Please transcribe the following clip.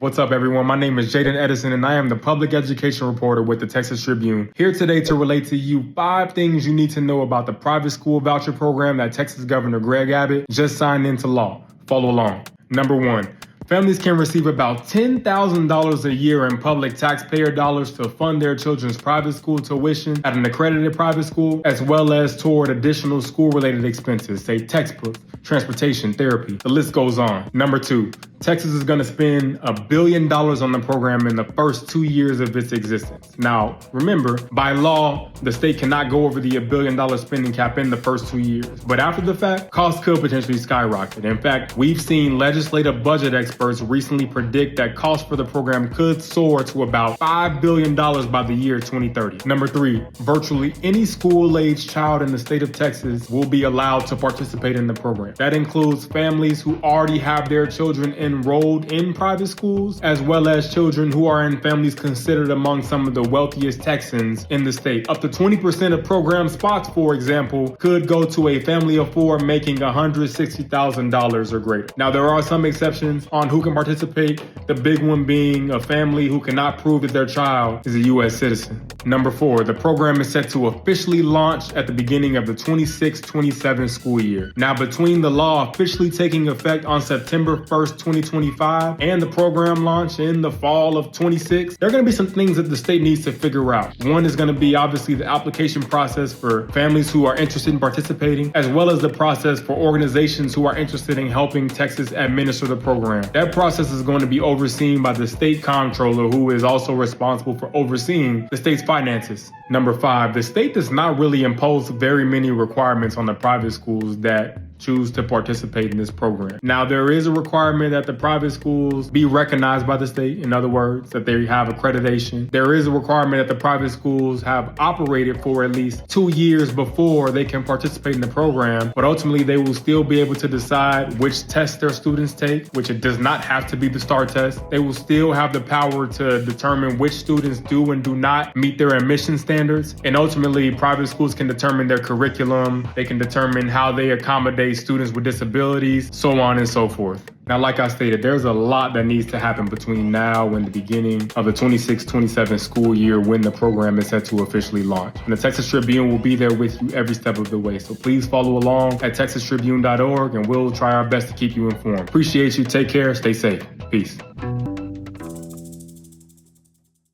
What's up, everyone? My name is Jaden Edison, and I am the public education reporter with the Texas Tribune. Here today to relate to you 5 things you need to know about the private school voucher program that Texas Governor Greg Abbott just signed into law. Follow along. Number 1. Families can receive about $10,000 a year in public taxpayer dollars to fund their children's private school tuition at an accredited private school, as well as toward additional school-related expenses, say textbooks, transportation, therapy. The list goes on. Number 2, Texas is going to spend $1 billion on the program in the first 2 years of its existence. Now, remember, by law, the state cannot go over the $1 billion spending cap in the first 2 years. But after the fact, costs could potentially skyrocket. In fact, we've seen legislative budget experts recently predict that costs for the program could soar to about $5 billion by the year 2030. Number 3, virtually any school-aged child in the state of Texas will be allowed to participate in the program. That includes families who already have their children enrolled in private schools, as well as children who are in families considered among some of the wealthiest Texans in the state. Up to 20% of program spots, for example, could go to a family of 4 making $160,000 or greater. Now, there are some exceptions on who can participate, the big one being a family who cannot prove that their child is a U.S. citizen. Number 4, the program is set to officially launch at the beginning of the 26-27 school year. Now, between the law officially taking effect on September 1st, 2025, and the program launch in the fall of 26, there are going to be some things that the state needs to figure out. One is going to be obviously the application process for families who are interested in participating, as well as the process for organizations who are interested in helping Texas administer the program. That process is going to be overseen by the state comptroller, who is also responsible for overseeing the state's finances. Number 5, the state does not really impose very many requirements on the private schools that choose to participate in this program. Now, there is a requirement that the private schools be recognized by the state. In other words, that they have accreditation. There is a requirement that the private schools have operated for at least 2 years before they can participate in the program, but ultimately they will still be able to decide which tests their students take, which it does not have to be the STAR test. They will still have the power to determine which students do and do not meet their admission standards. And ultimately, private schools can determine their curriculum. They can determine how they accommodate students with disabilities, so on and so forth. Now, like I stated, there's a lot that needs to happen between now and the beginning of the 26-27 school year when the program is set to officially launch. And the Texas Tribune will be there with you every step of the way. So please follow along at texastribune.org, and we'll try our best to keep you informed. Appreciate you. Take care. Stay safe. Peace.